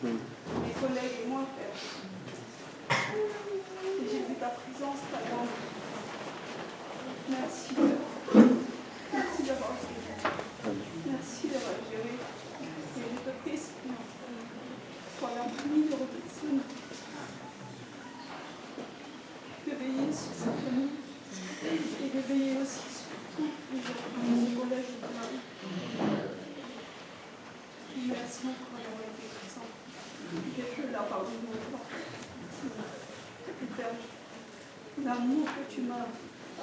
mes collègues et moi, Père. Et j'ai vu ta présence, ta grande. Merci, Père. Merci d'avoir géré. Merci d'avoir géré. Et je te prie, Seigneur, pour la famille de Robertson, de veiller sur sa famille et de veiller aussi sur tous les enfants de ce collège de Paris. Merci encore d'avoir été présent. Que la pardon de mon corps. Père, l'amour que tu m'as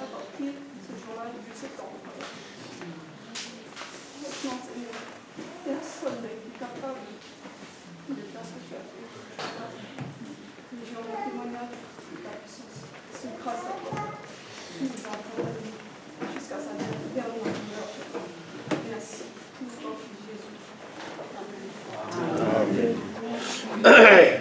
apporté ce jour-là depuis 7 ans. Maintenant, Seigneur, personne n'a été capable de faire ce que tu as fait. Les gens ont témoignage de ta puissance. C'est grâce à toi que nous avons jusqu'à sa dernière douleur. Merci. Nous t'en prie, Jésus. Amen. Amen.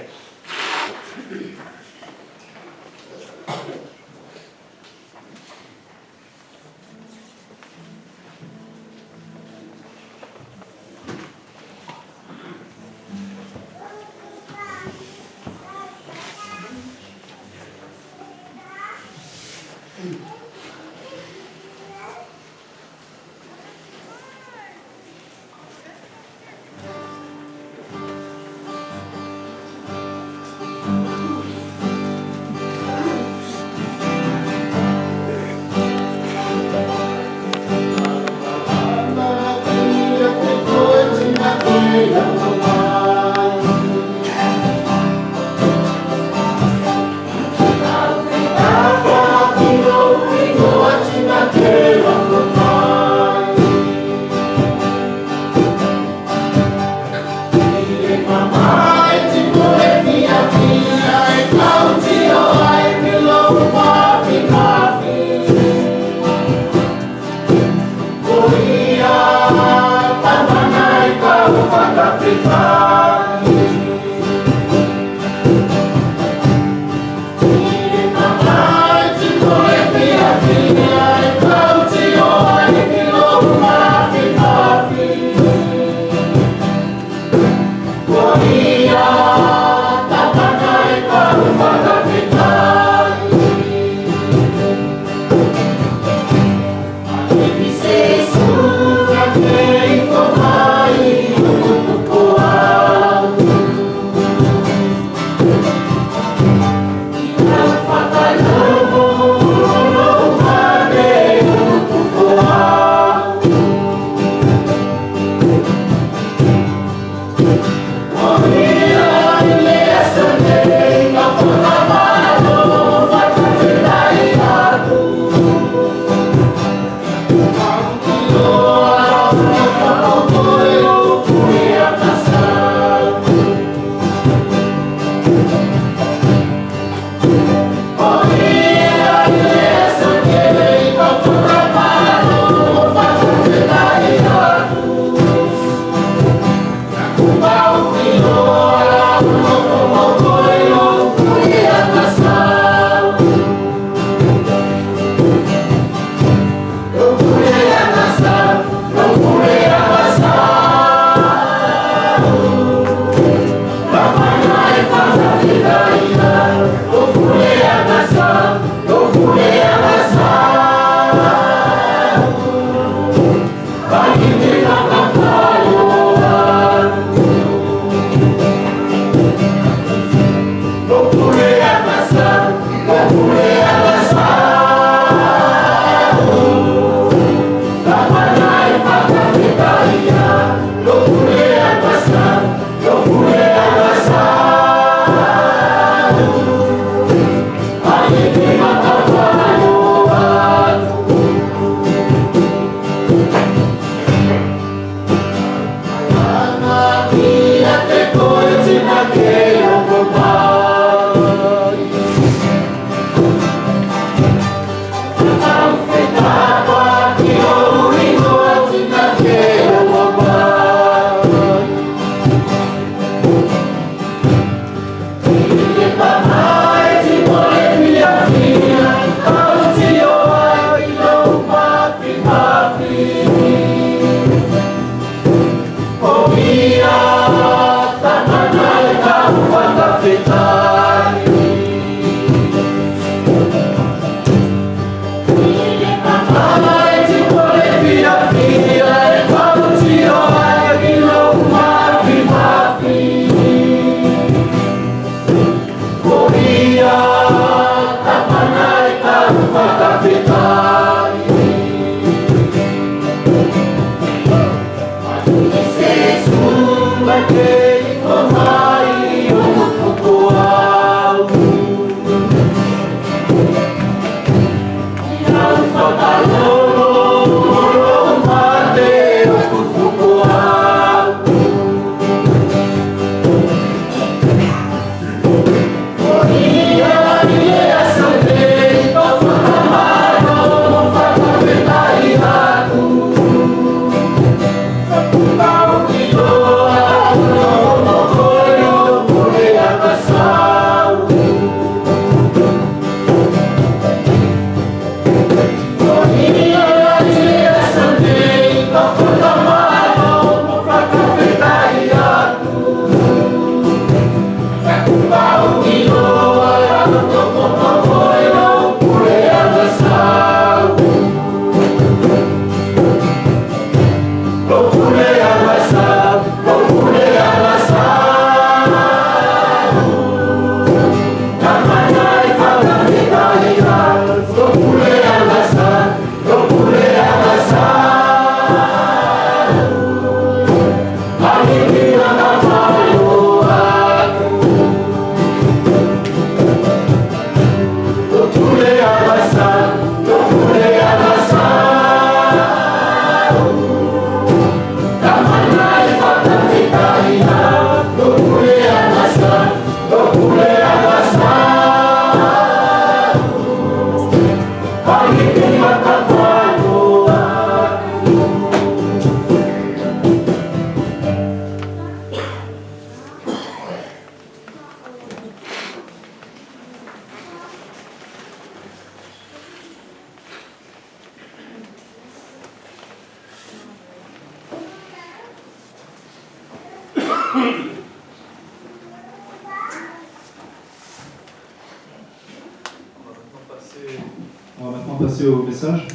On va maintenant passer au message.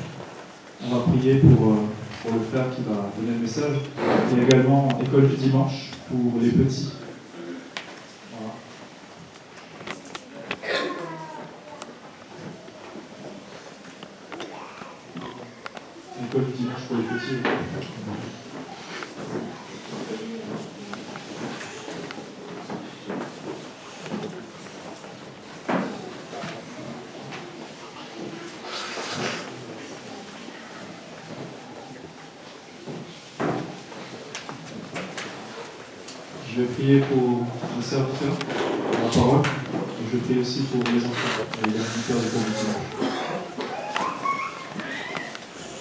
On va prier pour le frère qui va donner le message. Et également école du dimanche pour les petits. Voilà. École du dimanche pour les petits. Je vais prier pour le serviteur, pour la parole, et je prie aussi pour les enfants et les visiteurs des cours du dimanche.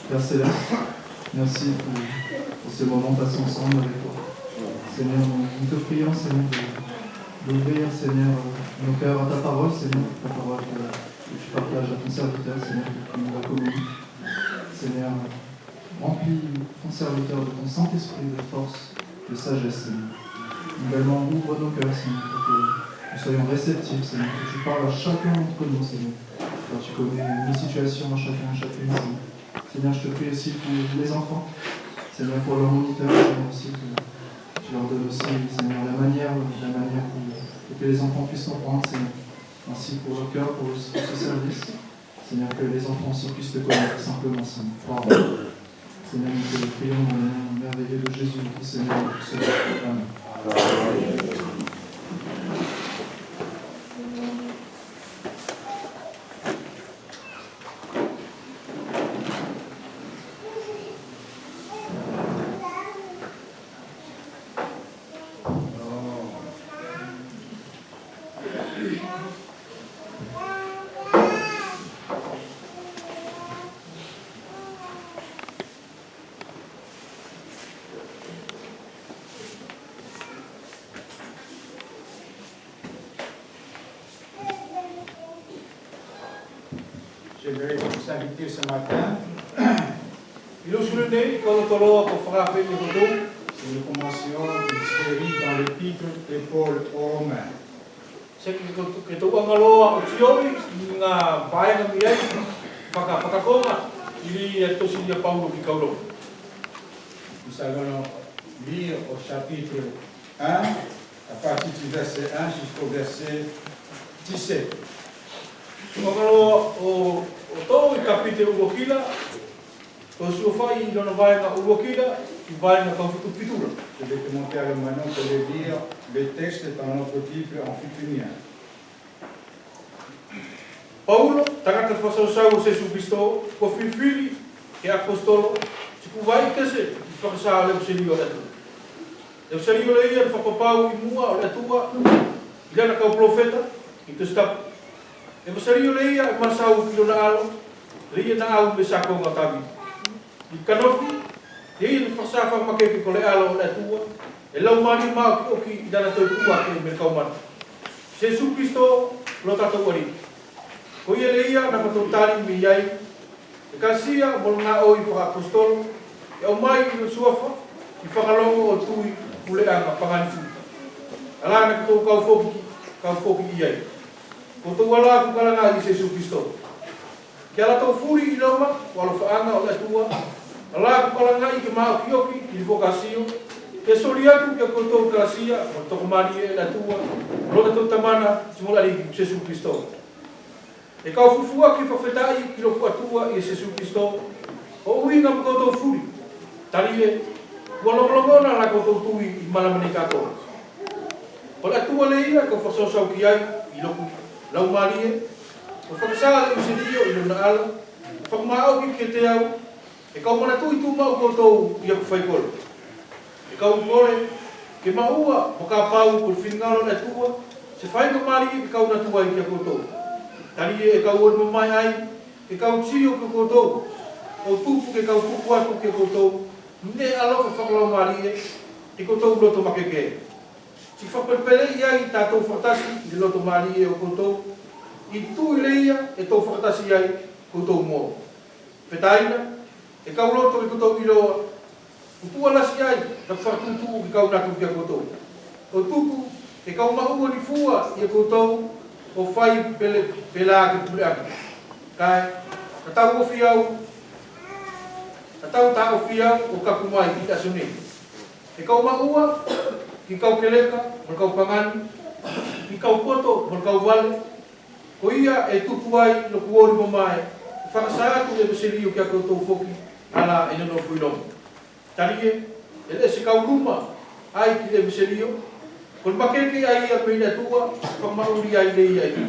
Père Céleste, merci pour ce moment passé ensemble avec toi. Seigneur, nous te prions, Seigneur, d'ouvrir, Seigneur, nos cœurs à ta parole, Seigneur, ta parole que tu partages à ton serviteur, Seigneur, que tu nous la communiques. Seigneur, remplis ton serviteur de ton Saint-Esprit, de force, de sagesse, Seigneur. Également, ouvre nos cœurs, Seigneur, pour que nous soyons réceptifs, Seigneur, que tu parles à chacun d'entre nous, Seigneur, car tu connais les situations à chacun et chacune, Seigneur. Seigneur, je te prie aussi pour les enfants, Seigneur, pour leurs moniteurs, Seigneur, aussi, que tu leur donnes aussi, Seigneur, la manière pour que les enfants puissent comprendre, Seigneur, ainsi pour leur cœur, pour ce service, Seigneur, que les enfants aussi puissent te connaître simplement, Seigneur. Pardon. Seigneur, nous te prions dans le nom merveilleux de Jésus, notre Seigneur, notre Seigneur. Amen. J'aimerais vous inviter ce matin. Il nous souvenez, quand nous pour frapper les photos, nous commencions une série dans l'épître de Paul aux Romains. C'est que tu as ngaloa o tioi nga vaenga miai whakakonga ili tosi ia Paulo ki kauro. Nous allons lire au chapitre 1, à partir du verset 1 jusqu'au verset 17. O tau I kapite uwakila, o suwhai I lona vaenga uwakila, qui va dans le futur. Je vais te montrer maintenant pour le lire le texte dans notre Bible en futunien. Paulo, tangata whasau o Jesu Christo, ko whiwhiri e apostolo, tiku vai kese, i whakasā le userio atu. Le userio le ia, whakapau i mua o le atua, i lana kau profeta, i te stapu. Le userio le ia, i masau kilo na alo, le ia na au me sako ngā tabi. I kanofi, le ia ni whakasā whakamake ko le alo o le atua, e lau mani mao ki oki i dana tau kua ke me kaumana. Jesu Christo, lo tatou ari. Ko ia le ia na matutari mi iai, e kasia mo ngā o i whakapostolo, e o mai i suafa, i whakalongo o tui puleanga pangani futa. Alana ki tō kau foki iai. Ko tō wala ku kalanga i Jesu Christo. Ki ala tō furi i Roma, walo whaanga o le atua, ala ku kalanga i ke mao ki oki, i vokasio, e sori atu ki a koutou kasia, o toko mani e le atua, roka tō tamana, timolari ki Jesu Christo. E kau fufua ki whawhetai ki loku atua i Jesu Christo, o uinga mo koutou furi. Tari e, kua longolongona la koutou tui i malamani kako. O le atua le ia, ko whasosau ki ai, i loku lau mari e, o whakasā le usirio i lona ala, o whakamao ki ke te au, e kau mana tui tu mau koutou i aku whaikolo. E kau kore, ke maua, o ka pau ko whingaro le atua, se whainga mari i kau na tua i kia koutou. Tari e kau anu mai ai, e kau tio ke koutou, o tupu ke kau tupu atu ke koutou, ne alo ke whakalau mari e koutou loto makeke. Si whapelpele ia i tātou whakatasi i loto mari e o koutou, i tui le ia e tō whakatasi ai koutou mō. Whetaina, e kau loto e koutou i loa, utua lasi ai, na whakatutu i kau natu kia koutou. O tupu, e kau mahua ni fua i a koutou, o whai pela ki pule aku. Kai, ka tau ofi au, ka tau ta ofi au o kaku mai ki tasune. E kau maua, ki kau keleka, mo kau pangani, ki kau koto, mo kau wale, ko ia e tupu ai no kuori mo mai, whakasā atu e beserio ki a koutou foki, ala e nono fuilongo. Tari e le se kau luma, ai ki le beserio, kon makeke ai a peina tua, whamauri ai le ia i.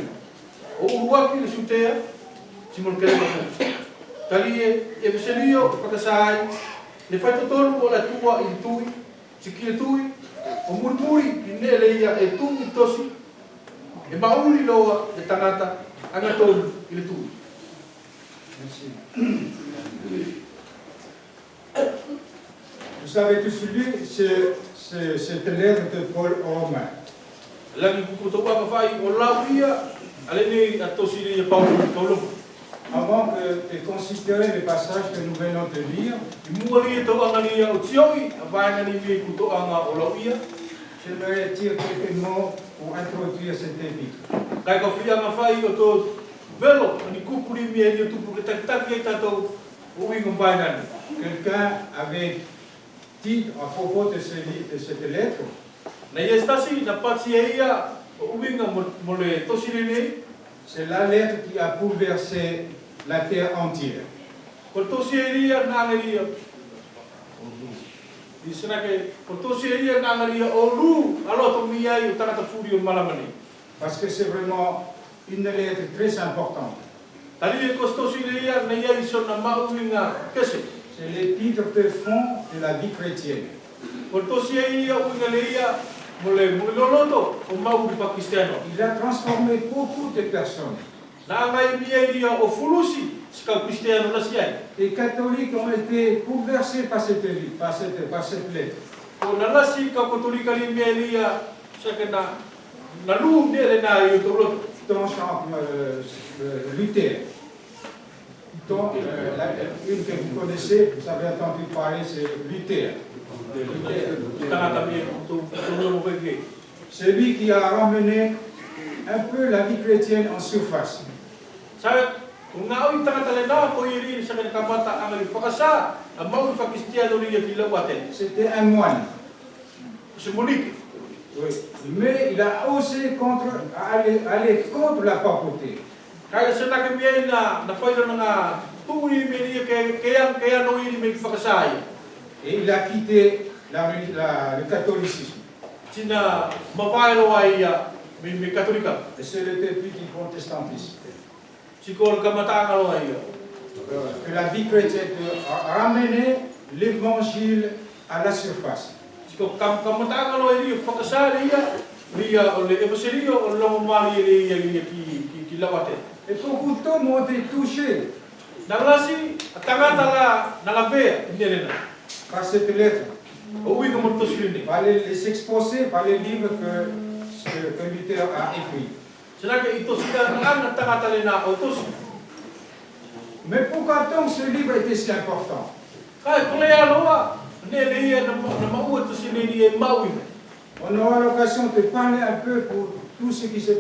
O uruaki le sutea, simon keleka fu. Tali e veselio, whakasā ai, le whaitotonu o la tua i tui, siki le tui, o murmuri i ne le ia e tui tosi, e mauri loa le tangata, anga tonu i le tui. Merci. Vous avez tous lu cette lettre de Paul aux Romains. Lagi kukuto pa kawhai o lau ia, ale ne a tosi le ia Paulo kaulongo. Avant de considérer le passage que nous venons de lire, I mua lia tau anga lia o tiongi, a vaenga ni me kuto anga o lau ia, j'aimerais dire quelques mots pour introduire cet épître. kai ka whia nga whai o tō velo, ani kupuri mi e lia tupu ke takitaki e tātou o ingo vaenga ni. Quelqu'un avait dit à propos de cette lettre, Na ia stasi, na pati e ia, o uinga mo le tosi rene, c'est la lettre qui a bouleversé la terre entière. ko tosi e ria na angaria. I sinake, ko tosi e ria na angaria o lu, aloto mi ai o tangata furi o malamani. Parce que c'est vraiment une lettre très importante. Tari e ko tosi e ria na ia i so na mauinga kese. C'est l'épître de fond de la vie chrétienne. Ko tosi e ria uinga le ia, mo le loloto, o mau di Pakistano. Il a transformé beaucoup de personnes. Na angai mi e ria o fulusi, sika Kristiano na siai. Les catholiques ont été bouleversés par cette lettre. Ko na lasi ka katolika li mi e ria, saka na lu ne le na i o toloto. Dont Luther. Dont, une que vous connaissez, vous avez entendu parler, c'est Luther. C'est lui qui a ramené un peu la vie chrétienne en surface. C'était un moine. Oui. Mais il a osé aller contre la papauté. et il a quitté le catholicisme. Tina mapaelo ai me katolika. Et c'est le depuis du protestantisme. Sikol kamatanga lo ai. Que la vie chrétienne a ramené l'évangile à la surface. Sikol kamatanga lo ai fakasali ia o le evangelio o lo mali ia ki lawate. Et beaucoup d'hommes ont été touchés Nalasi tangata la nalabea ndelena. par cette lettre, O wi ko to silini. par les exposés, par les livres que Luther a écrits. Sinaka ito sila ang tangata le na o to. Mais pourquoi donc ce livre était si important? Kai kolea loa ne le ia na mau to silini e maui. On aura l'occasion de parler un peu pour tout ce qui s'est